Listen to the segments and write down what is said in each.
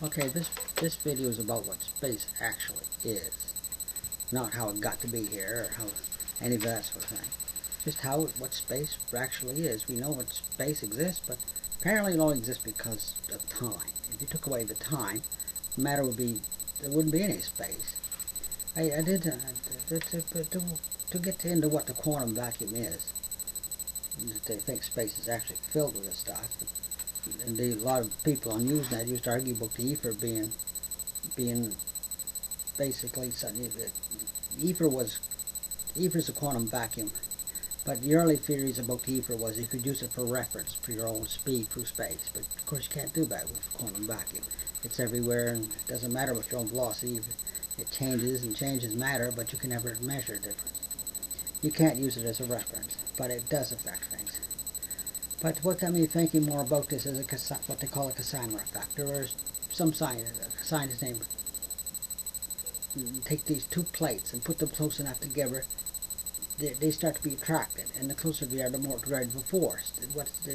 Okay, this video is about what space actually is, not how it got to be here or how any of that sort of thing. Just what space actually is. We know what space exists, but apparently it only exists because of time. If you took away the time, matter would be there wouldn't be any space. I did to get into what the quantum vacuum is. They think space is actually filled with this stuff. And a lot of people on Usenet used to argue about the ether being basically something. Ether's a quantum vacuum, but the early theories about the ether was you could use it for reference for your own speed through space. But of course you can't do that with quantum vacuum. It's everywhere, and it doesn't matter what your own velocity. It changes and changes matter, but you can never measure the difference. You can't use it as a reference, but it does affect things. But what got me thinking more about this is what they call a Casimir effect. There was some scientist named take these two plates and put them close enough together. They start to be attracted, and the closer they are, the more greater the force.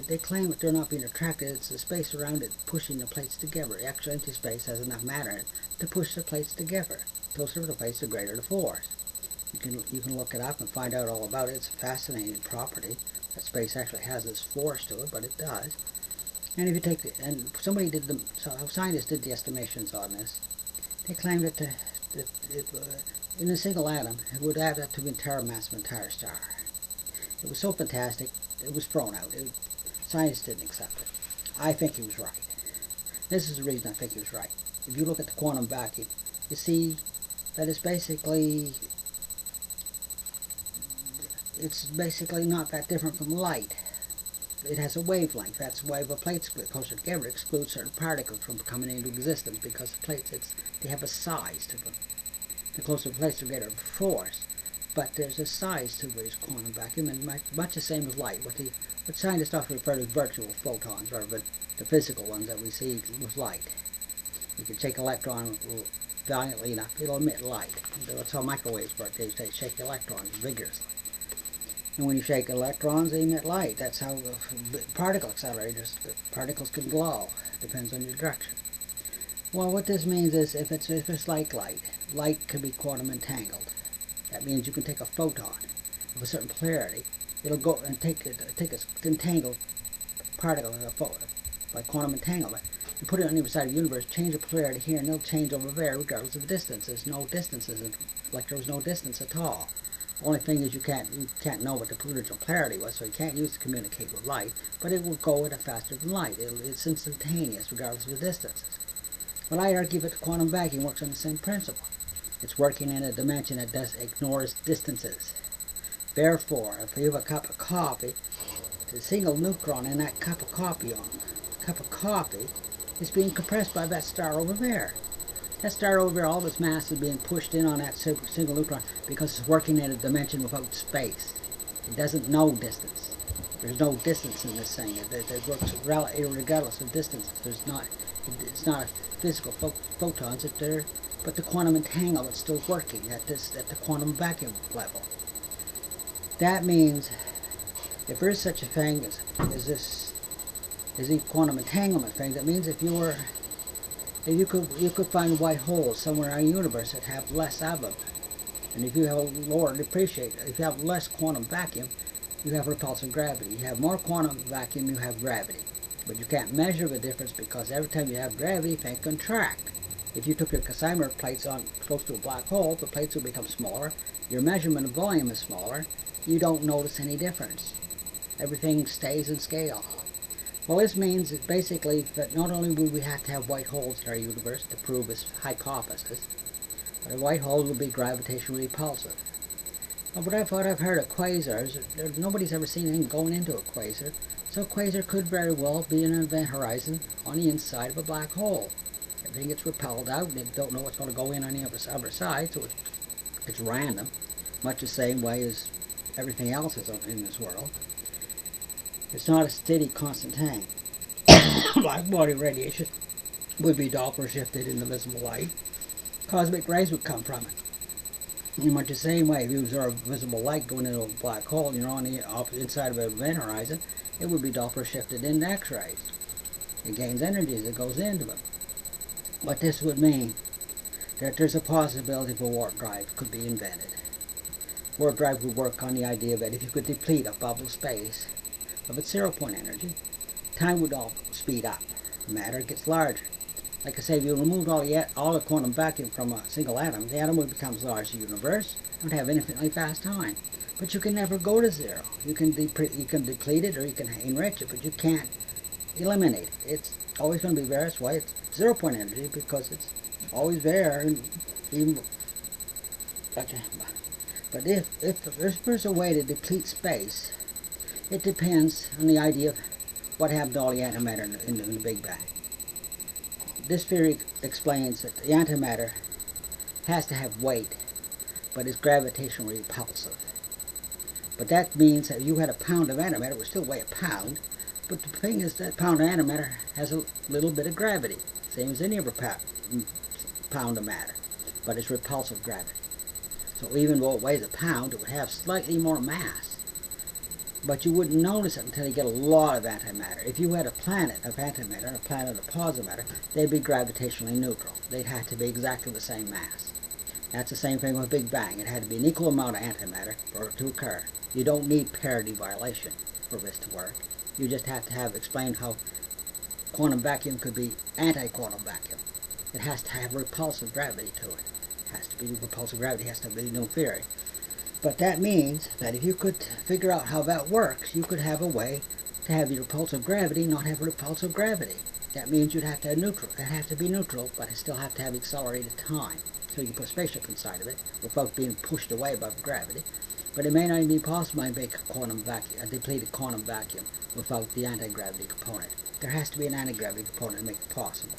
They claim that they're not being attracted; it's the space around it pushing the plates together. The actual empty space has enough matter in it to push the plates together. The closer the plates, the greater the force. You can look it up and find out all about it. It's a fascinating property that space actually has this force to it, but it does. And if you take and somebody did scientists did the estimations on this. They claimed that in a single atom, it would add up to the entire mass of an entire star. It was so fantastic, it was thrown out. Scientists didn't accept it. I think he was right. This is the reason I think he was right. If you look at the quantum vacuum, you see that it's basically not that different from light. It has a wavelength. That's why the plates get closer together exclude certain particles from coming into existence, because the plates, they have a size to them. The closer the plates, the greater the force. But there's a size to this quantum vacuum, and much the same as light. What scientists often refer to as virtual photons, or the physical ones that we see with light. You can shake an electron valiantly enough, it'll emit light. That's how microwaves work. They shake electrons vigorously. And when you shake electrons, they emit light. That's how the particle accelerators, the particles can glow. Depends on your direction. Well, what this means is if it's like light can be quantum entangled. That means you can take a photon of a certain polarity. It'll go and take an entangled particle by quantum entanglement. You put it on the other side of the universe, change the polarity here, and it'll change over there regardless of distance. There's no distances, like there was no distance at all. The only thing is you can't know what the original polarity was, so you can't use it to communicate with light, but it will go at a faster than light. It's instantaneous regardless of the distances. Well, I argue that the quantum vacuum works on the same principle. It's working in a dimension that ignores distances. Therefore, if you have a cup of coffee, the single neutron in that cup of coffee is being compressed by that star over there. That star over there, all of its mass is being pushed in on that single neutron because it's working in a dimension without space. It doesn't know distance. There's no distance in this thing. It works regardless of distance. It's not a physical photons but the quantum entanglement is still working at the quantum vacuum level. That means if there is such a thing as the quantum entanglement thing, that means if you could find white holes somewhere in the universe that have less of them, and if you have less quantum vacuum, you have repulsive gravity. You have more quantum vacuum, you have gravity. But you can't measure the difference because every time you have gravity, things contract. If you took your Casimir plates on close to a black hole, the plates will become smaller. Your measurement of volume is smaller. You don't notice any difference. Everything stays in scale. Well, this means that basically that not only will we have to have white holes in our universe to prove this hypothesis, but a white hole will be gravitationally repulsive. But what I've heard of quasars, nobody's ever seen anything going into a quasar. So a quasar could very well be an event horizon on the inside of a black hole. Everything gets repelled out, and they don't know what's going to go in on the other side, so it's random, much the same way as everything else is in this world. It's not a steady, constant thing. Black body radiation would be Doppler shifted into visible light. Cosmic rays would come from it. In much the same way, if you observe visible light going into a black hole, and you're on the inside of an event horizon, it would be Doppler shifted into X-rays. It gains energy as it goes into them. What this would mean that there's a possibility of a warp drive could be invented. Warp drive would work on the idea that if you could deplete a bubble space of its 0-point energy, time would all speed up. Matter gets larger. Like I say, if you removed all the quantum vacuum from a single atom, the atom would become as large as the universe and would have infinitely fast time. But you can never go to zero. You can deplete it or you can enrich it, but you can't eliminate it. It's always going to be there. That's why it's 0-point energy, because it's always there. And even, but if there's a way to deplete space, it depends on the idea of what happened to all the antimatter in the Big Bang. This theory explains that the antimatter has to have weight, but is gravitationally repulsive. But that means that if you had a pound of antimatter, it would still weigh a pound. But the thing is that pound of antimatter has a little bit of gravity, same as any other pound of matter, but it's repulsive gravity. So even though it weighs a pound, it would have slightly more mass. But you wouldn't notice it until you get a lot of antimatter. If you had a planet of antimatter and a planet of positive matter, they'd be gravitationally neutral. They'd have to be exactly the same mass. That's the same thing with Big Bang. It had to be an equal amount of antimatter for it to occur. You don't need parity violation for this to work. You just have to explain how quantum vacuum could be anti-quantum vacuum. It has to have repulsive gravity to it. It has to be repulsive gravity, has to be no theory. But that means that if you could figure out how that works, you could have a way to have your repulsive gravity not have repulsive gravity. That means you'd have to have neutral. It'd have to be neutral, but it still have to have accelerated time. So you can put a spaceship inside of it without being pushed away by gravity. But it may not even be possible to make a depleted quantum vacuum without the anti-gravity component. There has to be an anti-gravity component to make it possible.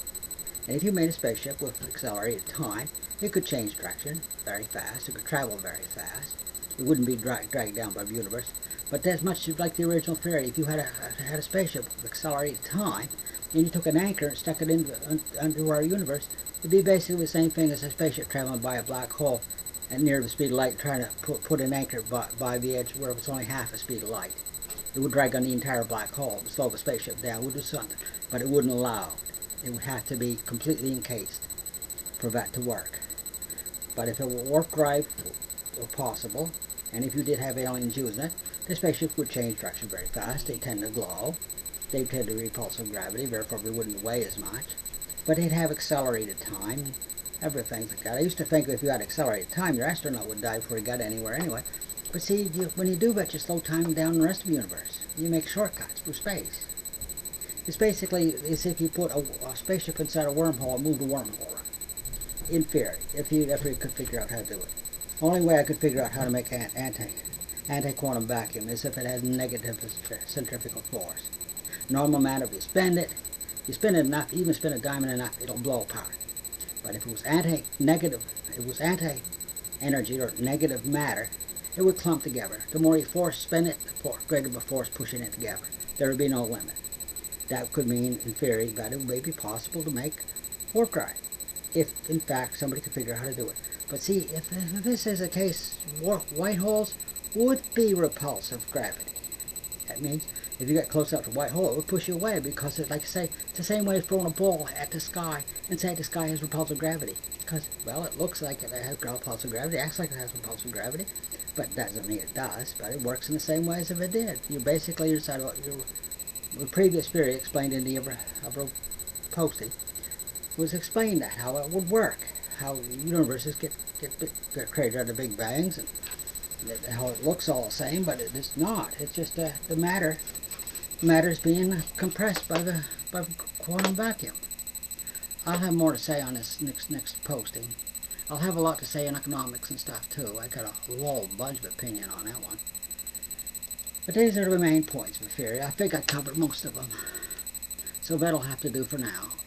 And if you made a spaceship with accelerated time, it could change direction very fast. It could travel very fast. It wouldn't be dragged down by the universe. But that's much like the original theory. If you had a spaceship with accelerated time, and you took an anchor and stuck it into our universe, it'd be basically the same thing as a spaceship traveling by a black hole at near the speed of light, trying to put an anchor by the edge where it's only half the speed of light. It would drag on the entire black hole, slow the spaceship down, it would do something, but it wouldn't allow. It would have to be completely encased for that to work. But if a warp drive were possible, and if you did have aliens using it, the spaceship would change direction very fast. They tend to glow. They tend to repulsive gravity, therefore they wouldn't weigh as much. But they'd have accelerated time, everything like that. I used to think that if you had accelerated time, your astronaut would die before he got anywhere anyway. But see, when you do that, you slow time down in the rest of the universe. You make shortcuts through space. It's basically as if you put a spaceship inside a wormhole and move the wormhole around. In theory, if you could figure out how to do it. Only way I could figure out how to make anti-quantum vacuum is if it has negative centrifugal force. Normal matter, if you spin it enough, even spin a diamond enough, it'll blow apart. But if it was anti-energy or negative matter, it would clump together. The more you spin it, the greater the force pushing it together. There would be no limit. That could mean, in theory, that it may be possible to make warp drive, if in fact somebody could figure out how to do it. But see, if this is the case, white holes would be repulsive gravity. That means if you get close up to a white hole, it would push you away, because, like I say, it's the same way as throwing a ball at the sky and say the sky has repulsive gravity. Because, well, it looks like it has repulsive gravity, acts like it has repulsive gravity, but doesn't mean it does. But it works in the same way as if it did. You basically decide what the previous theory explained in the other posting was explained that how it would work, how universes get created out of big bangs, and how it looks all the same, but it's not. It's just the matter's being compressed by the quantum vacuum. I'll have more to say on this next posting. I'll have a lot to say in economics and stuff too. I got a whole bunch of opinion on that one. But these are the main points of the theory. I think I covered most of them. So that'll have to do for now.